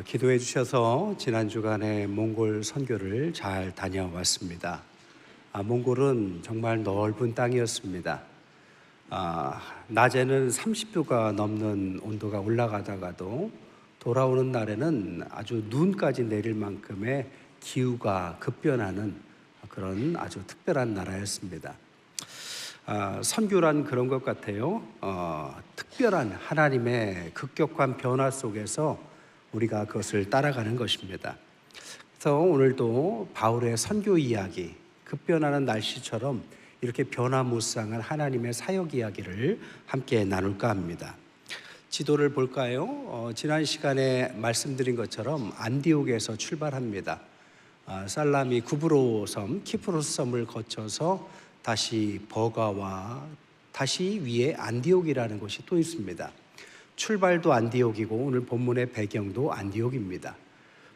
기도해 주셔서 지난 주간에 몽골 선교를 잘 다녀왔습니다. 몽골은 정말 넓은 땅이었습니다. 낮에는 30도가 넘는 온도가 올라가다가도 돌아오는 날에는 아주 눈까지 내릴 만큼의 기후가 급변하는 그런 아주 특별한 나라였습니다. 선교란 그런 것 같아요. 특별한 하나님의 급격한 변화 속에서 우리가 그것을 따라가는 것입니다. 그래서 오늘도 바울의 선교 이야기, 급변하는 날씨처럼 이렇게 변화무쌍한 하나님의 사역 이야기를 함께 나눌까 합니다. 지도를 볼까요? 지난 시간에 말씀드린 것처럼 안디옥에서 출발합니다. 살라미 구브로 섬, 키프로스 섬을 거쳐서 다시 버가와 다시 위에 안디옥이라는 곳이 또 있습니다. 출발도 안디옥이고 오늘 본문의 배경도 안디옥입니다.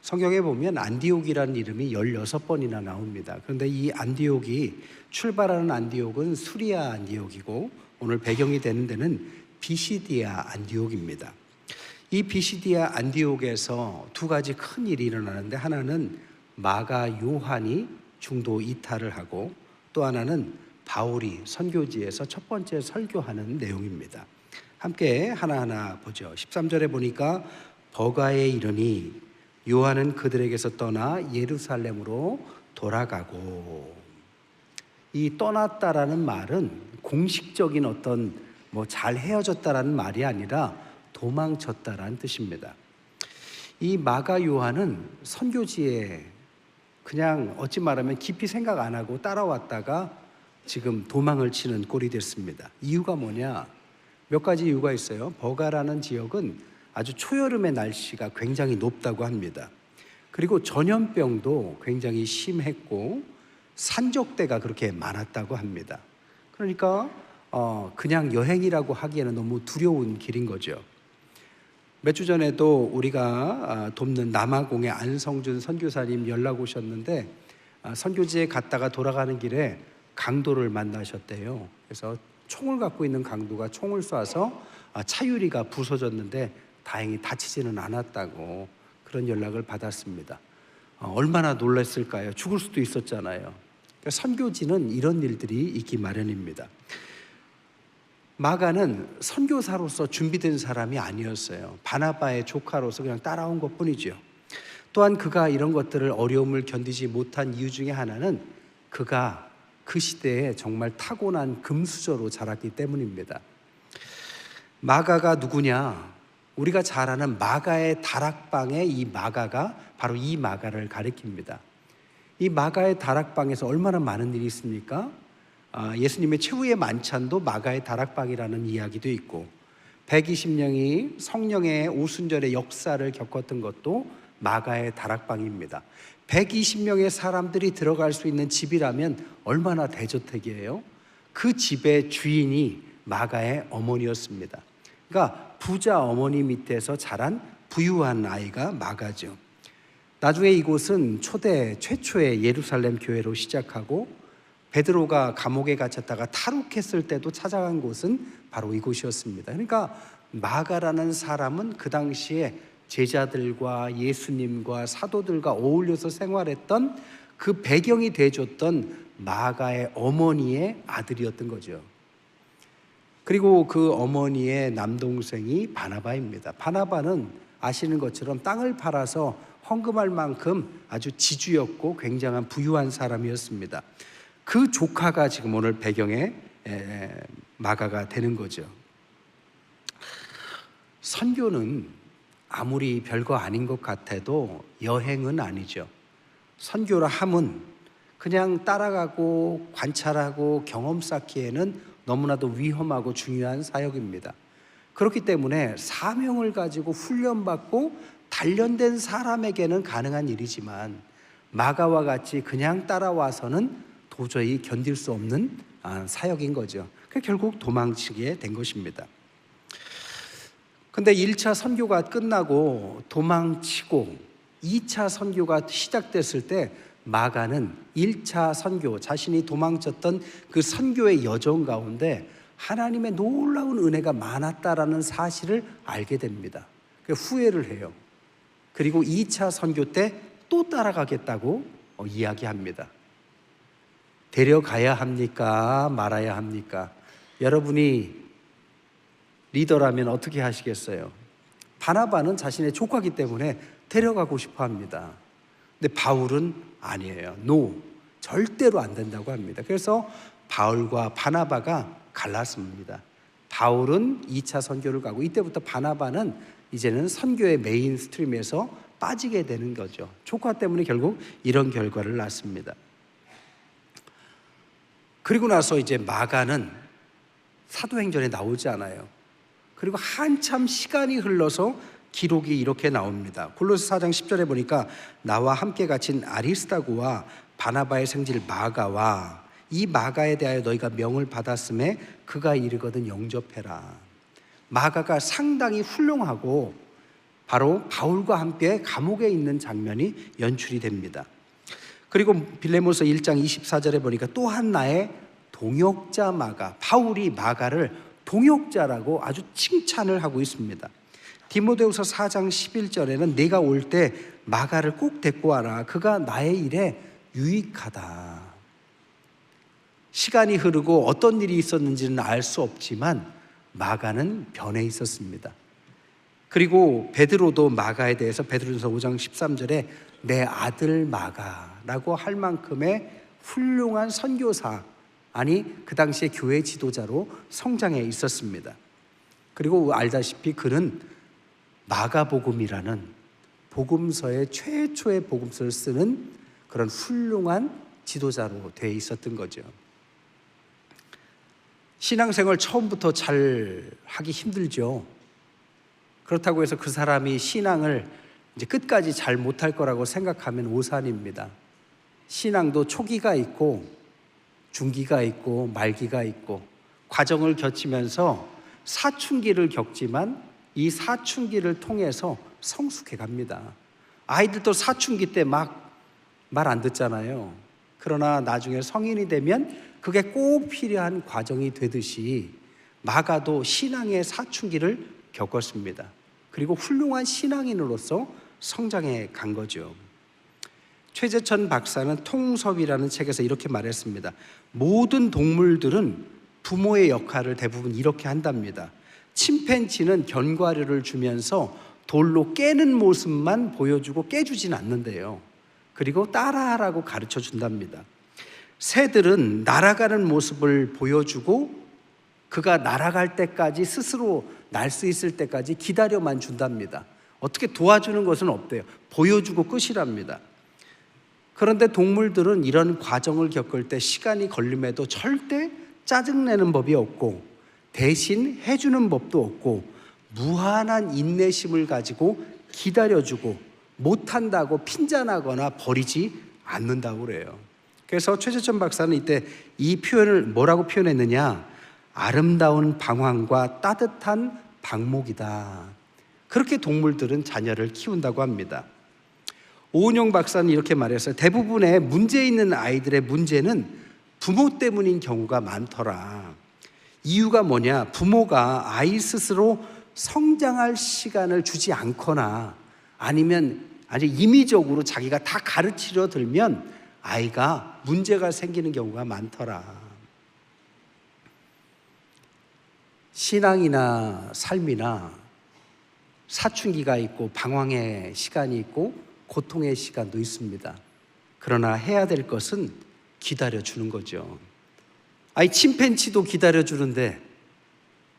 성경에 보면 안디옥이라는 이름이 16번이나 나옵니다. 그런데 이 안디옥이 출발하는 안디옥은 수리아 안디옥이고 오늘 배경이 되는 데는 비시디아 안디옥입니다. 이 비시디아 안디옥에서 두 가지 큰 일이 일어나는데 하나는 마가 요한이 중도 이탈을 하고 또 하나는 바울이 선교지에서 첫 번째 설교하는 내용입니다. 함께 하나하나 보죠. 13절에 보니까 버가에 이르니 요한은 그들에게서 떠나 예루살렘으로 돌아가고, 이 떠났다라는 말은 공식적인 어떤 잘 헤어졌다라는 말이 아니라 도망쳤다라는 뜻입니다. 이 마가 요한은 선교지에 그냥 어찌 말하면 깊이 생각 안 하고 따라왔다가 지금 도망을 치는 꼴이 됐습니다. 이유가 뭐냐? 몇 가지 이유가 있어요. 버가라는 지역은 아주 초여름의 날씨가 굉장히 높다고 합니다. 그리고 전염병도 굉장히 심했고 산적대가 그렇게 많았다고 합니다. 그러니까 그냥 여행이라고 하기에는 너무 두려운 길인 거죠. 몇 주 전에도 우리가 돕는 남아공의 안성준 선교사님 연락 오셨는데 선교지에 갔다가 돌아가는 길에 강도를 만나셨대요. 그래서 총을 갖고 있는 강도가 총을 쏴서 차유리가 부서졌는데 다행히 다치지는 않았다고 그런 연락을 받았습니다. 얼마나 놀랐을까요? 죽을 수도 있었잖아요. 그러니까 선교지는 이런 일들이 있기 마련입니다. 마가는 선교사로서 준비된 사람이 아니었어요. 바나바의 조카로서 그냥 따라온 것뿐이죠. 또한 그가 이런 것들을 어려움을 견디지 못한 이유 중에 하나는 그가 그 시대에 정말 타고난 금수저로 자랐기 때문입니다. 마가가 누구냐? 우리가 잘 아는 마가의 다락방의 이 마가가 바로 이 마가를 가리킵니다. 이 마가의 다락방에서 얼마나 많은 일이 있습니까? 예수님의 최후의 만찬도 마가의 다락방이라는 이야기도 있고 120명이 성령의 오순절의 역사를 겪었던 것도 마가의 다락방입니다. 120명의 사람들이 들어갈 수 있는 집이라면 얼마나 대저택이에요? 그 집의 주인이 마가의 어머니였습니다. 그러니까 부자 어머니 밑에서 자란 부유한 아이가 마가죠. 나중에 이곳은 초대 최초의 예루살렘 교회로 시작하고 베드로가 감옥에 갇혔다가 탈옥했을 때도 찾아간 곳은 바로 이곳이었습니다. 그러니까 마가라는 사람은 그 당시에 제자들과 예수님과 사도들과 어울려서 생활했던 그 배경이 돼줬던 마가의 어머니의 아들이었던 거죠. 그리고 그 어머니의 남동생이 바나바입니다. 바나바는 아시는 것처럼 땅을 팔아서 헌금할 만큼 아주 지주였고 굉장한 부유한 사람이었습니다. 그 조카가 지금 오늘 배경에 마가가 되는 거죠. 선교는 아무리 별거 아닌 것 같아도 여행은 아니죠. 선교라 함은 그냥 따라가고 관찰하고 경험 쌓기에는 너무나도 위험하고 중요한 사역입니다. 그렇기 때문에 사명을 가지고 훈련받고 단련된 사람에게는 가능한 일이지만 마가와 같이 그냥 따라와서는 도저히 견딜 수 없는 사역인 거죠. 결국 도망치게 된 것입니다. 근데 1차 선교가 끝나고 도망치고 2차 선교가 시작됐을 때 마가는 1차 선교, 자신이 도망쳤던 그 선교의 여정 가운데 하나님의 놀라운 은혜가 많았다라는 사실을 알게 됩니다. 후회를 해요. 그리고 2차 선교 때 또 따라가겠다고 이야기합니다. 데려가야 합니까? 말아야 합니까? 여러분이 리더라면 어떻게 하시겠어요? 바나바는 자신의 조카기 때문에 데려가고 싶어 합니다. 근데 바울은 아니에요. 노, 절대로 안 된다고 합니다. 그래서 바울과 바나바가 갈랐습니다. 바울은 2차 선교를 가고, 이때부터 바나바는 이제는 선교의 메인 스트림에서 빠지게 되는 거죠. 조카 때문에 결국 이런 결과를 낳습니다. 그리고 나서 이제 마가는 사도행전에 나오지 않아요. 그리고 한참 시간이 흘러서 기록이 이렇게 나옵니다. 골로새 4장 10절에 보니까 나와 함께 갇힌 아리스다고와 바나바의 생질 마가와 이 마가에 대하여 너희가 명을 받았음에 그가 이르거든 영접해라. 마가가 상당히 훌륭하고 바로 바울과 함께 감옥에 있는 장면이 연출이 됩니다. 그리고 빌레몬서 1장 24절에 보니까 또한 나의 동역자 마가, 바울이 마가를 동역자라고 아주 칭찬을 하고 있습니다. 디모데후서 4장 11절에는 내가 올 때 마가를 꼭 데리고 와라. 그가 나의 일에 유익하다. 시간이 흐르고 어떤 일이 있었는지는 알 수 없지만 마가는 변해 있었습니다. 그리고 베드로도 마가에 대해서 베드로전서 5장 13절에 내 아들 마가라고 할 만큼의 훌륭한 선교사, 아니 그 당시에 교회 지도자로 성장해 있었습니다. 그리고 알다시피 그는 마가복음이라는 복음서의 최초의 복음서를 쓰는 그런 훌륭한 지도자로 되어 있었던 거죠. 신앙생활 처음부터 잘 하기 힘들죠. 그렇다고 해서 그 사람이 신앙을 이제 끝까지 잘 못할 거라고 생각하면 오산입니다. 신앙도 초기가 있고 중기가 있고 말기가 있고 과정을 거치면서 사춘기를 겪지만 이 사춘기를 통해서 성숙해 갑니다. 아이들도 사춘기 때 막 말 안 듣잖아요. 그러나 나중에 성인이 되면 그게 꼭 필요한 과정이 되듯이 마가도 신앙의 사춘기를 겪었습니다. 그리고 훌륭한 신앙인으로서 성장해 간 거죠. 최재천 박사는 통섭이라는 책에서 이렇게 말했습니다. 모든 동물들은 부모의 역할을 대부분 이렇게 한답니다. 침팬지는 견과류를 주면서 돌로 깨는 모습만 보여주고 깨주진 않는데요. 그리고 따라하라고 가르쳐 준답니다. 새들은 날아가는 모습을 보여주고 그가 날아갈 때까지 스스로 날 수 있을 때까지 기다려만 준답니다. 어떻게 도와주는 것은 없대요. 보여주고 끝이랍니다. 그런데 동물들은 이런 과정을 겪을 때 시간이 걸림에도 절대 짜증내는 법이 없고 대신 해주는 법도 없고 무한한 인내심을 가지고 기다려주고 못한다고 핀잔하거나 버리지 않는다고 그래요. 그래서 최재천 박사는 이때 이 표현을 뭐라고 표현했느냐? 아름다운 방황과 따뜻한 방목이다. 그렇게 동물들은 자녀를 키운다고 합니다. 오은영 박사는 이렇게 말했어요. 대부분의 문제 있는 아이들의 문제는 부모 때문인 경우가 많더라. 이유가 뭐냐? 부모가 아이 스스로 성장할 시간을 주지 않거나 아니면 아주 임의적으로 자기가 다 가르치려 들면 아이가 문제가 생기는 경우가 많더라. 신앙이나 삶이나 사춘기가 있고 방황의 시간이 있고 고통의 시간도 있습니다. 그러나 해야 될 것은 기다려주는 거죠. 아니 침팬지도 기다려주는데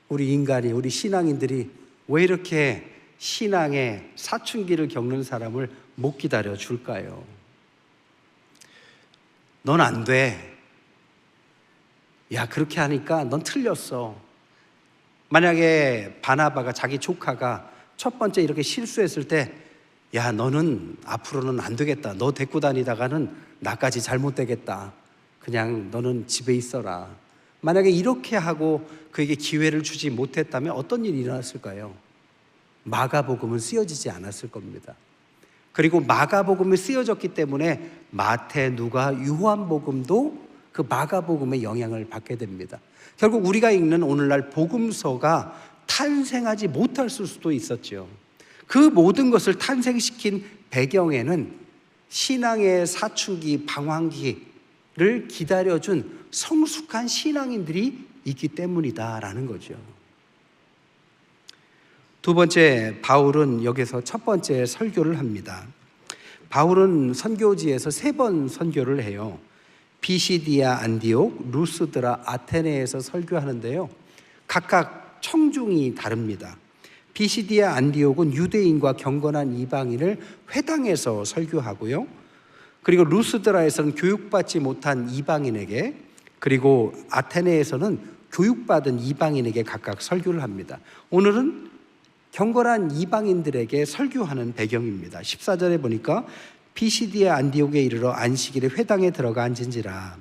우리 인간이, 우리 신앙인들이 왜 이렇게 신앙의 사춘기를 겪는 사람을 못 기다려줄까요? 넌 안 돼. 야, 그렇게 하니까 넌 틀렸어. 만약에 바나바가 자기 조카가 첫 번째 이렇게 실수했을 때 야, 너는 앞으로는 안 되겠다. 너 데리고 다니다가는 나까지 잘못되겠다. 그냥 너는 집에 있어라. 만약에 이렇게 하고 그에게 기회를 주지 못했다면 어떤 일이 일어났을까요? 마가복음은 쓰여지지 않았을 겁니다. 그리고 마가복음이 쓰여졌기 때문에 마태, 누가, 요한복음도 그 마가복음의 영향을 받게 됩니다. 결국 우리가 읽는 오늘날 복음서가 탄생하지 못할 수도 있었죠. 그 모든 것을 탄생시킨 배경에는 신앙의 사춘기, 방황기를 기다려준 성숙한 신앙인들이 있기 때문이다라는 거죠. 두 번째, 바울은 여기서 첫 번째 설교를 합니다. 바울은 선교지에서 3번 선교를 해요. 비시디아, 안디옥, 루스드라, 아테네에서 설교하는데요, 각각 청중이 다릅니다. 비시디아, 안디옥은 유대인과 경건한 이방인을 회당에서 설교하고요, 그리고 루스드라에서는 교육받지 못한 이방인에게, 그리고 아테네에서는 교육받은 이방인에게 각각 설교를 합니다. 오늘은 경건한 이방인들에게 설교하는 배경입니다. 14절에 보니까 비시디아 안디옥에 이르러 안식일에 회당에 들어가 앉은지라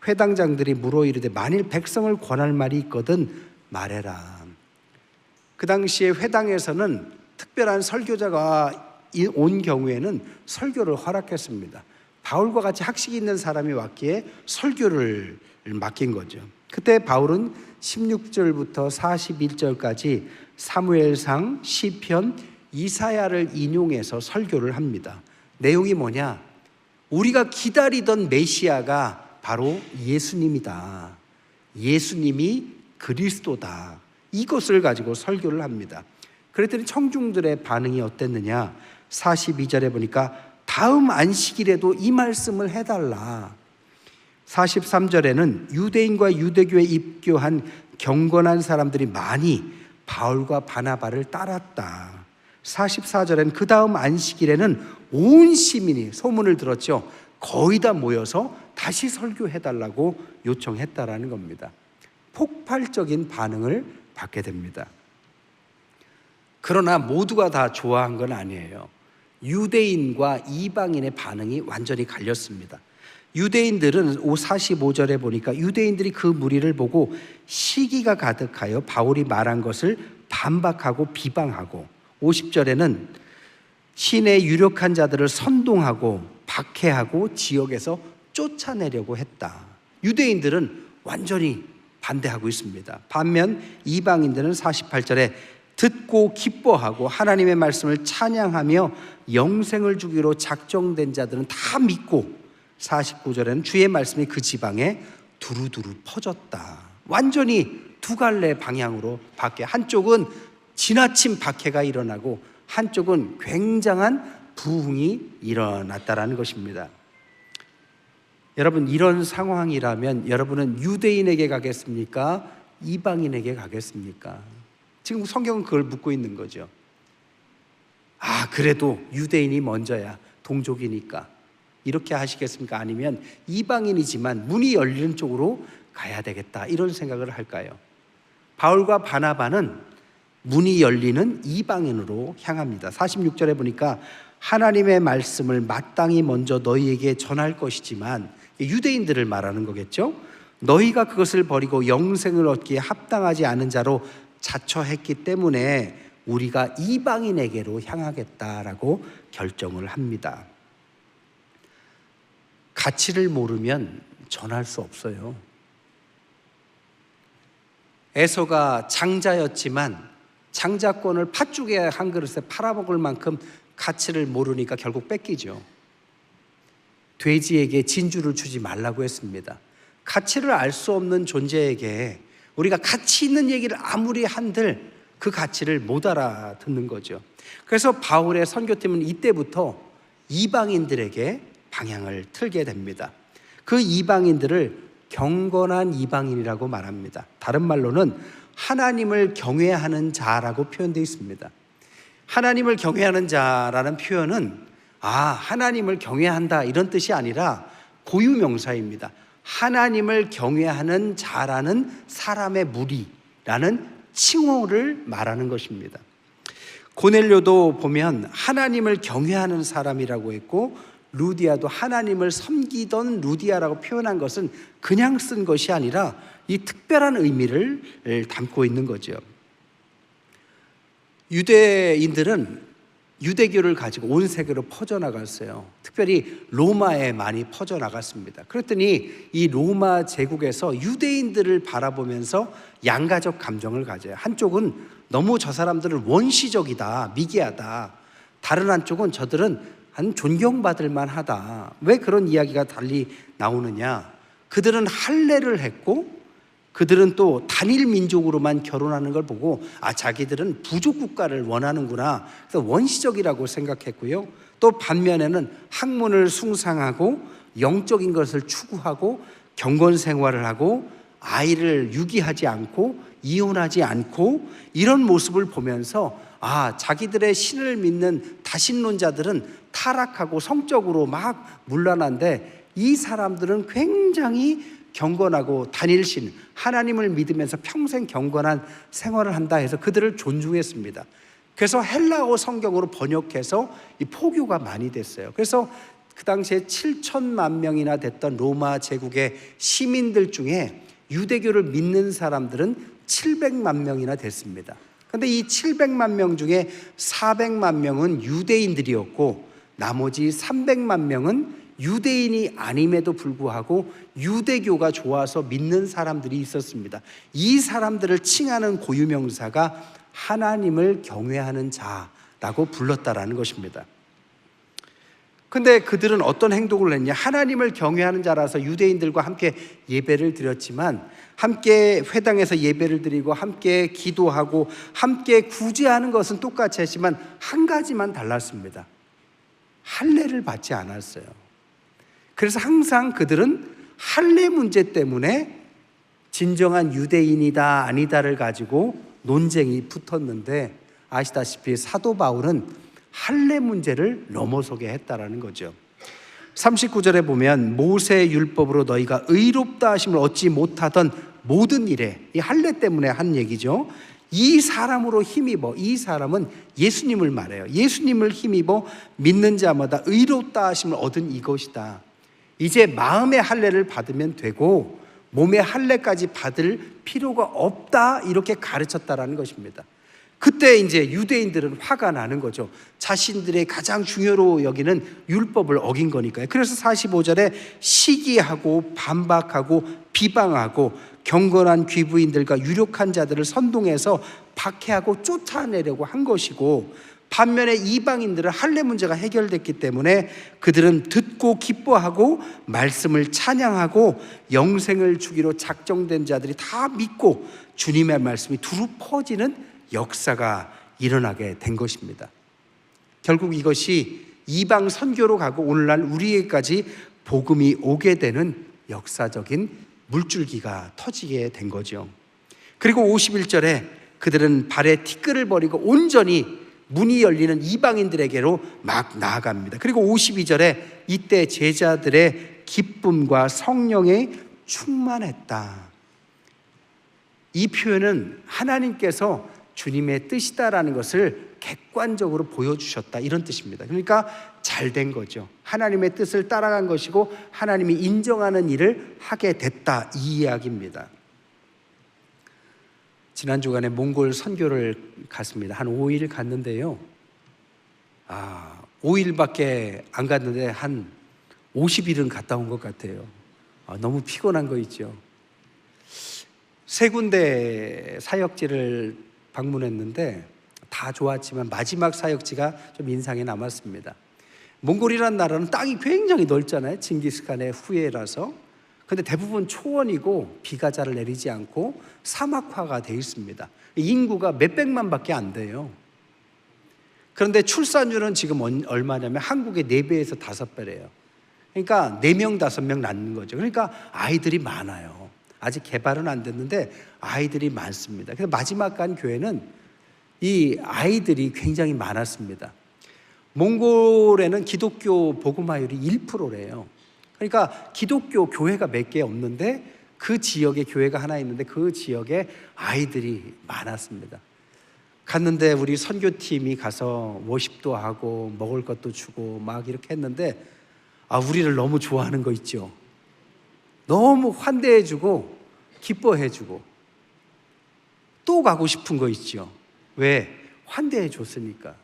회당장들이 물어 이르되 만일 백성을 권할 말이 있거든 말해라. 그 당시에 회당에서는 특별한 설교자가 온 경우에는 설교를 허락했습니다. 바울과 같이 학식이 있는 사람이 왔기에 설교를 맡긴 거죠. 그때 바울은 16절부터 41절까지 사무엘상, 시편, 이사야를 인용해서 설교를 합니다. 내용이 뭐냐? 우리가 기다리던 메시아가 바로 예수님이다. 예수님이 그리스도다. 이것을 가지고 설교를 합니다. 그랬더니 청중들의 반응이 어땠느냐? 42절에 보니까 다음 안식일에도 이 말씀을 해달라. 43절에는 유대인과 유대교에 입교한 경건한 사람들이 많이 바울과 바나바를 따랐다. 44절에는 그 다음 안식일에는 온 시민이 소문을 들었죠. 거의 다 모여서 다시 설교해달라고 요청했다라는 겁니다. 폭발적인 반응을 받게 됩니다. 그러나 모두가 다 좋아한 건 아니에요. 유대인과 이방인의 반응이 완전히 갈렸습니다. 유대인들은 45절에 보니까 유대인들이 그 무리를 보고 시기가 가득하여 바울이 말한 것을 반박하고 비방하고, 50절에는 신의 유력한 자들을 선동하고 박해하고 지역에서 쫓아내려고 했다. 유대인들은 완전히 반대하고 있습니다. 반면 이방인들은 48절에 듣고 기뻐하고 하나님의 말씀을 찬양하며 영생을 주기로 작정된 자들은 다 믿고, 49절에는 주의 말씀이 그 지방에 두루두루 퍼졌다. 완전히 두 갈래 방향으로 바뀌어, 한쪽은 지나친 박해가 일어나고 한쪽은 굉장한 부흥이 일어났다라는 것입니다. 여러분, 이런 상황이라면 여러분은 유대인에게 가겠습니까? 이방인에게 가겠습니까? 지금 성경은 그걸 묻고 있는 거죠. 그래도 유대인이 먼저야, 동족이니까. 이렇게 하시겠습니까? 아니면 이방인이지만 문이 열리는 쪽으로 가야 되겠다, 이런 생각을 할까요? 바울과 바나바는 문이 열리는 이방인으로 향합니다. 46절에 보니까 하나님의 말씀을 마땅히 먼저 너희에게 전할 것이지만, 유대인들을 말하는 거겠죠. 너희가 그것을 버리고 영생을 얻기에 합당하지 않은 자로 자처했기 때문에 우리가 이방인에게로 향하겠다라고 결정을 합니다. 가치를 모르면 전할 수 없어요. 에서가 장자였지만 장자권을 팥죽에 한 그릇에 팔아먹을 만큼 가치를 모르니까 결국 뺏기죠. 돼지에게 진주를 주지 말라고 했습니다. 가치를 알 수 없는 존재에게 우리가 가치 있는 얘기를 아무리 한들 그 가치를 못 알아듣는 거죠. 그래서 바울의 선교팀은 이때부터 이방인들에게 방향을 틀게 됩니다. 그 이방인들을 경건한 이방인이라고 말합니다. 다른 말로는 하나님을 경외하는 자라고 표현되어 있습니다. 하나님을 경외하는 자라는 표현은 하나님을 경외한다 이런 뜻이 아니라 고유명사입니다. 하나님을 경외하는 자라는 사람의 무리라는 칭호를 말하는 것입니다. 고넬료도 보면 하나님을 경외하는 사람이라고 했고, 루디아도 하나님을 섬기던 루디아라고 표현한 것은 그냥 쓴 것이 아니라 이 특별한 의미를 담고 있는 거죠. 유대인들은 유대교를 가지고 온 세계로 퍼져나갔어요. 특별히 로마에 많이 퍼져나갔습니다. 그랬더니 이 로마 제국에서 유대인들을 바라보면서 양가적 감정을 가져요. 한쪽은 너무 저 사람들은 원시적이다, 미개하다. 다른 한쪽은 저들은 한 존경받을 만하다. 왜 그런 이야기가 달리 나오느냐? 그들은 할례를 했고 그들은 또 단일 민족으로만 결혼하는 걸 보고 자기들은 부족 국가를 원하는구나. 그래서 원시적이라고 생각했고요. 또 반면에는 학문을 숭상하고 영적인 것을 추구하고 경건 생활을 하고 아이를 유기하지 않고 이혼하지 않고 이런 모습을 보면서 자기들의 신을 믿는 다신론자들은 타락하고 성적으로 막 문란한데 이 사람들은 굉장히 경건하고 단일신, 하나님을 믿으면서 평생 경건한 생활을 한다 해서 그들을 존중했습니다. 그래서 헬라어 성경으로 번역해서 이 포교가 많이 됐어요. 그래서 그 당시에 7천만 명이나 됐던 로마 제국의 시민들 중에 유대교를 믿는 사람들은 700만 명이나 됐습니다. 그런데 이 700만 명 중에 400만 명은 유대인들이었고 나머지 300만 명은 유대인이 아님에도 불구하고 유대교가 좋아서 믿는 사람들이 있었습니다. 이 사람들을 칭하는 고유명사가 하나님을 경외하는 자라고 불렀다라는 것입니다. 근데 그들은 어떤 행동을 했냐? 하나님을 경외하는 자라서 유대인들과 함께 예배를 드렸지만 함께 회당에서 예배를 드리고 함께 기도하고 함께 구제하는 것은 똑같이 했지만 한 가지만 달랐습니다. 할례를 받지 않았어요. 그래서 항상 그들은 할례 문제 때문에 진정한 유대인이다 아니다를 가지고 논쟁이 붙었는데 아시다시피 사도 바울은 할례 문제를 넘어서게 했다라는 거죠. 39절에 보면 모세 율법으로 너희가 의롭다 하심을 얻지 못하던 모든 일에, 이 할례 때문에 한 얘기죠. 이 사람으로 힘입어, 이 사람은 예수님을 말해요. 예수님을 힘입어 믿는 자마다 의롭다 하심을 얻은 이것이다. 이제 마음의 할례를 받으면 되고 몸의 할례까지 받을 필요가 없다, 이렇게 가르쳤다라는 것입니다. 그때 이제 유대인들은 화가 나는 거죠. 자신들의 가장 중요로 여기는 율법을 어긴 거니까요. 그래서 45절에 시기하고 반박하고 비방하고 경건한 귀부인들과 유력한 자들을 선동해서 박해하고 쫓아내려고 한 것이고, 반면에 이방인들은 할례 문제가 해결됐기 때문에 그들은 듣고 기뻐하고 말씀을 찬양하고 영생을 주기로 작정된 자들이 다 믿고 주님의 말씀이 두루 퍼지는 역사가 일어나게 된 것입니다. 결국 이것이 이방 선교로 가고 오늘날 우리에게까지 복음이 오게 되는 역사적인 물줄기가 터지게 된 거죠. 그리고 51절에 그들은 발에 티끌을 버리고 온전히 문이 열리는 이방인들에게로 막 나아갑니다. 그리고 52절에 이때 제자들의 기쁨과 성령에 충만했다. 이 표현은 하나님께서 주님의 뜻이다라는 것을 객관적으로 보여주셨다, 이런 뜻입니다. 그러니까 잘된 거죠. 하나님의 뜻을 따라간 것이고 하나님이 인정하는 일을 하게 됐다, 이 이야기입니다. 지난 주간에 몽골 선교를 갔습니다. 한 5일 갔는데요. 5일밖에 안 갔는데 한 50일은 갔다 온 것 같아요. 너무 피곤한 거 있죠. 3군데 사역지를 방문했는데 다 좋았지만 마지막 사역지가 좀 인상에 남았습니다. 몽골이라는 나라는 땅이 굉장히 넓잖아요. 징기스칸의 후예라서. 근데 대부분 초원이고 비가 잘 내리지 않고 사막화가 되어 있습니다. 인구가 몇백만밖에 안 돼요. 그런데 출산율은 지금 얼마냐면 한국의 4배에서 5배래요. 그러니까 4명, 5명 낳는 거죠. 그러니까 아이들이 많아요. 아직 개발은 안 됐는데 아이들이 많습니다. 그래서 마지막 간 교회는 이 아이들이 굉장히 많았습니다. 몽골에는 기독교 복음화율이 1%래요. 그러니까 기독교 교회가 몇 개 없는데 그 지역에 교회가 하나 있는데 그 지역에 아이들이 많았습니다. 갔는데 우리 선교팀이 가서 워십도 하고 먹을 것도 주고 막 이렇게 했는데 우리를 너무 좋아하는 거 있죠. 너무 환대해주고 기뻐해주고 또 가고 싶은 거 있죠. 왜? 환대해줬으니까.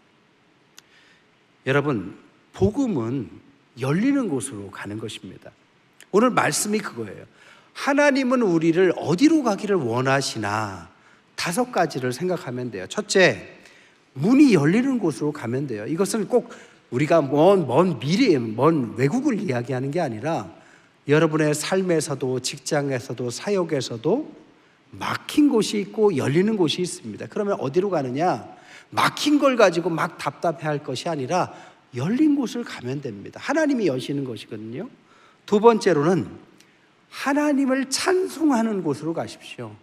여러분, 복음은 열리는 곳으로 가는 것입니다. 오늘 말씀이 그거예요. 하나님은 우리를 어디로 가기를 원하시나? 5가지를 생각하면 돼요. 첫째, 문이 열리는 곳으로 가면 돼요. 이것은 꼭 우리가 먼 미래, 먼 외국을 이야기하는 게 아니라 여러분의 삶에서도, 직장에서도, 사역에서도 막힌 곳이 있고 열리는 곳이 있습니다. 그러면 어디로 가느냐? 막힌 걸 가지고 막 답답해할 것이 아니라 열린 곳을 가면 됩니다. 하나님이 여시는 것이거든요. 두 번째로는 하나님을 찬송하는 곳으로 가십시오.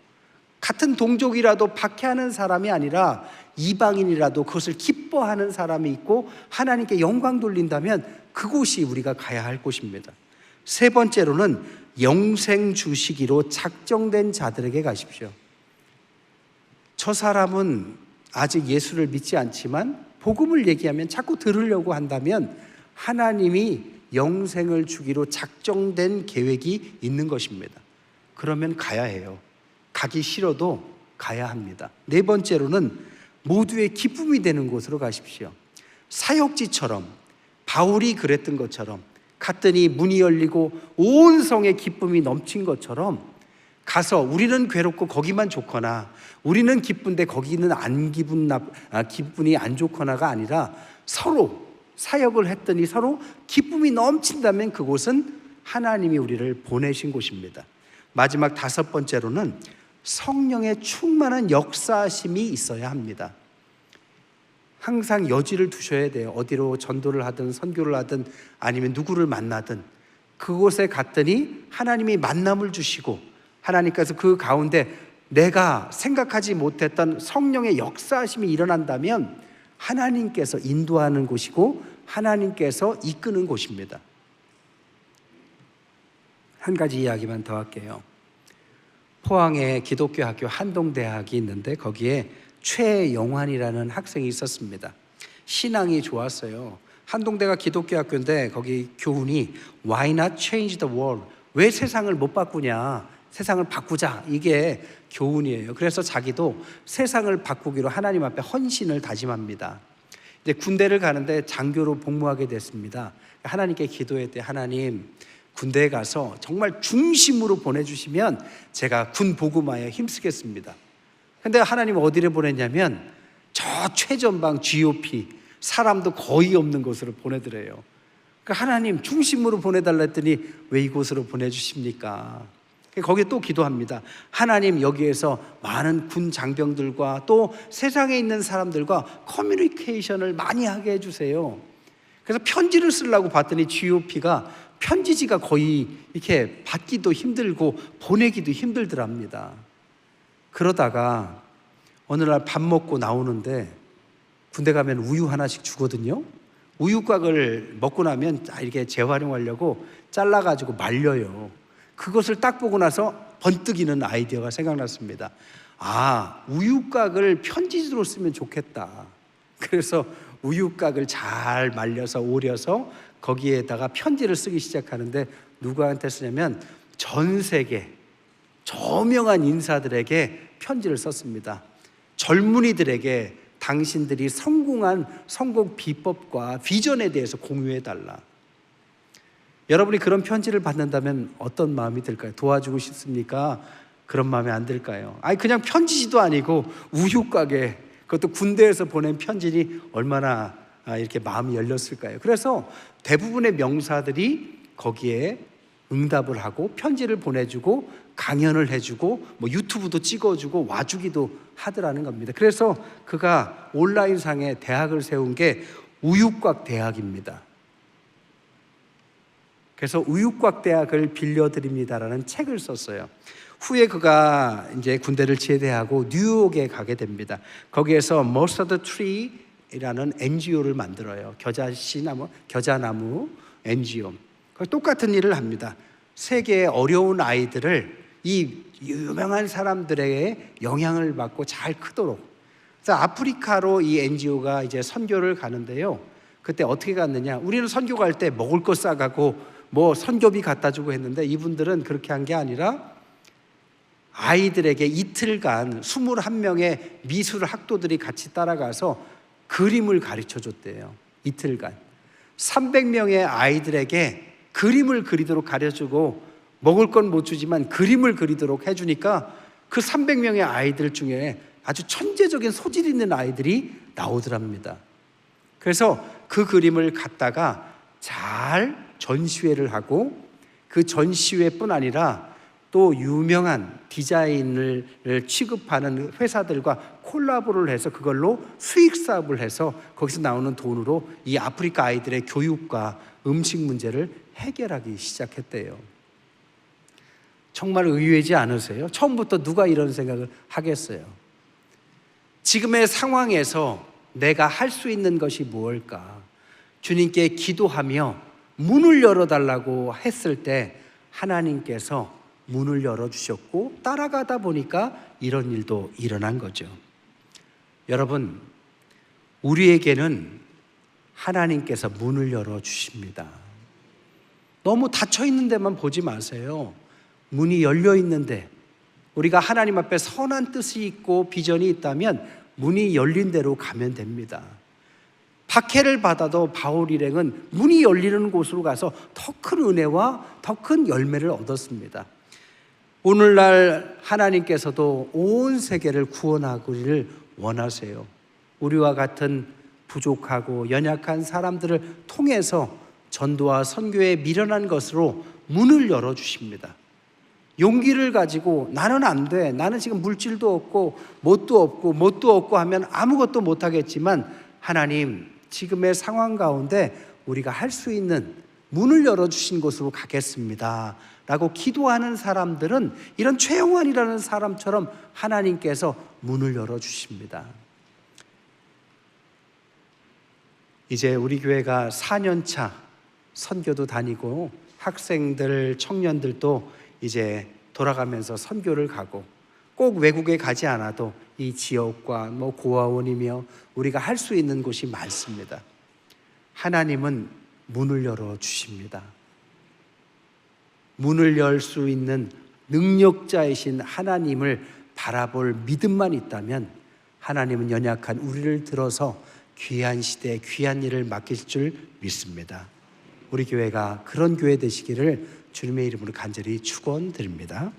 같은 동족이라도 박해하는 사람이 아니라 이방인이라도 그것을 기뻐하는 사람이 있고 하나님께 영광 돌린다면 그곳이 우리가 가야 할 곳입니다. 세 번째로는 영생 주시기로 작정된 자들에게 가십시오. 저 사람은 아직 예수를 믿지 않지만 복음을 얘기하면 자꾸 들으려고 한다면 하나님이 영생을 주기로 작정된 계획이 있는 것입니다. 그러면 가야 해요. 가기 싫어도 가야 합니다. 네 번째로는 모두의 기쁨이 되는 곳으로 가십시오. 사역지처럼 바울이 그랬던 것처럼 갔더니 문이 열리고 온 성에 기쁨이 넘친 것처럼 가서 우리는 괴롭고 거기만 좋거나 우리는 기쁜데 거기는 기분이 안 좋거나가 아니라 서로 사역을 했더니 서로 기쁨이 넘친다면 그곳은 하나님이 우리를 보내신 곳입니다. 마지막 5번째로는 성령의 충만한 역사심이 있어야 합니다. 항상 여지를 두셔야 돼요. 어디로 전도를 하든 선교를 하든 아니면 누구를 만나든 그곳에 갔더니 하나님이 만남을 주시고 하나님께서 그 가운데 내가 생각하지 못했던 성령의 역사심이 일어난다면 하나님께서 인도하는 곳이고 하나님께서 이끄는 곳입니다. 한 가지 이야기만 더 할게요. 포항에 기독교 학교 한동대학이 있는데 거기에 최영환이라는 학생이 있었습니다. 신앙이 좋았어요. 한동대가 기독교 학교인데 거기 교훈이 Why not change the world? 왜 세상을 못 바꾸냐? 세상을 바꾸자. 이게 교훈이에요. 그래서 자기도 세상을 바꾸기로 하나님 앞에 헌신을 다짐합니다. 이제 군대를 가는데 장교로 복무하게 됐습니다. 하나님께 기도했대요. 하나님, 군대에 가서 정말 중심으로 보내주시면 제가 군 복음화에 힘쓰겠습니다. 근데 하나님은 어디를 보냈냐면 저 최전방 GOP 사람도 거의 없는 곳으로 보내더래요. 그러니까 하나님 중심으로 보내달라 했더니 왜 이곳으로 보내주십니까? 거기에 또 기도합니다. 하나님, 여기에서 많은 군 장병들과 또 세상에 있는 사람들과 커뮤니케이션을 많이 하게 해주세요. 그래서 편지를 쓰려고 봤더니 GOP가 편지지가 거의 이렇게 받기도 힘들고 보내기도 힘들더랍니다. 그러다가 어느 날 밥 먹고 나오는데 군대 가면 우유 하나씩 주거든요. 우유곽을 먹고 나면 이렇게 재활용하려고 잘라가지고 말려요. 그것을 딱 보고 나서 번뜩이는 아이디어가 생각났습니다. 아, 우유곽을 편지지로 쓰면 좋겠다. 그래서 우유곽을 잘 말려서 오려서 거기에다가 편지를 쓰기 시작하는데 누구한테 쓰냐면 전 세계 저명한 인사들에게 편지를 썼습니다. 젊은이들에게 당신들이 성공한 성공 비법과 비전에 대해서 공유해달라. 여러분이 그런 편지를 받는다면 어떤 마음이 들까요? 도와주고 싶습니까? 그런 마음이 안 들까요? 아니, 그냥 편지지도 아니고 우유곽에, 그것도 군대에서 보낸 편지니 얼마나 이렇게 마음이 열렸을까요? 그래서 대부분의 명사들이 거기에 응답을 하고 편지를 보내주고 강연을 해주고 뭐 유튜브도 찍어주고 와주기도 하더라는 겁니다. 그래서 그가 온라인상에 대학을 세운 게 우유곽 대학입니다. 그래서 우유곽 대학을 빌려드립니다라는 책을 썼어요. 후에 그가 이제 군대를 제대하고 뉴욕에 가게 됩니다. 거기에서 Mustard Tree라는 NGO를 만들어요. 겨자나무 NGO. 똑같은 일을 합니다. 세계의 어려운 아이들을 이 유명한 사람들의 영향을 받고 잘 크도록. 그래서 아프리카로 이 NGO가 이제 선교를 가는데요. 그때 어떻게 갔느냐? 우리는 선교 갈 때 먹을 거 싸가고 뭐 선교비 갖다 주고 했는데 이분들은 그렇게 한 게 아니라 아이들에게 이틀간 21명의 미술 학도들이 같이 따라가서 그림을 가르쳐 줬대요. 이틀간 300명의 아이들에게 그림을 그리도록 가르쳐주고 먹을 건 못 주지만 그림을 그리도록 해주니까 그 300명의 아이들 중에 아주 천재적인 소질 있는 아이들이 나오더랍니다. 그래서 그 그림을 갖다가 잘 전시회를 하고, 그 전시회뿐 아니라 또 유명한 디자인을 취급하는 회사들과 콜라보를 해서 그걸로 수익 사업을 해서 거기서 나오는 돈으로 이 아프리카 아이들의 교육과 음식 문제를 해결하기 시작했대요. 정말 의외지 않으세요? 처음부터 누가 이런 생각을 하겠어요? 지금의 상황에서 내가 할 수 있는 것이 무엇일까? 주님께 기도하며 문을 열어달라고 했을 때 하나님께서 문을 열어주셨고, 따라가다 보니까 이런 일도 일어난 거죠. 여러분, 우리에게는 하나님께서 문을 열어주십니다. 너무 닫혀있는 데만 보지 마세요. 문이 열려 있는데, 우리가 하나님 앞에 선한 뜻이 있고 비전이 있다면 문이 열린 대로 가면 됩니다. 박해를 받아도 바울 일행은 문이 열리는 곳으로 가서 더 큰 은혜와 더 큰 열매를 얻었습니다. 오늘날 하나님께서도 온 세계를 구원하기를 원하세요. 우리와 같은 부족하고 연약한 사람들을 통해서 전도와 선교에 미련한 것으로 문을 열어주십니다. 용기를 가지고 나는 안 돼, 나는 지금 물질도 없고 뭣도 없고 하면 아무것도 못하겠지만, 하나님, 지금의 상황 가운데 우리가 할 수 있는 문을 열어주신 곳으로 가겠습니다 라고 기도하는 사람들은 이런 최영환이라는 사람처럼 하나님께서 문을 열어주십니다. 이제 우리 교회가 4년차 선교도 다니고 학생들, 청년들도 이제 돌아가면서 선교를 가고, 꼭 외국에 가지 않아도 이 지역과 고아원이며 우리가 할 수 있는 곳이 많습니다. 하나님은 문을 열어주십니다. 문을 열 수 있는 능력자이신 하나님을 바라볼 믿음만 있다면 하나님은 연약한 우리를 들어서 귀한 시대에 귀한 일을 맡길 줄 믿습니다. 우리 교회가 그런 교회 되시기를 주님의 이름으로 간절히 축원드립니다.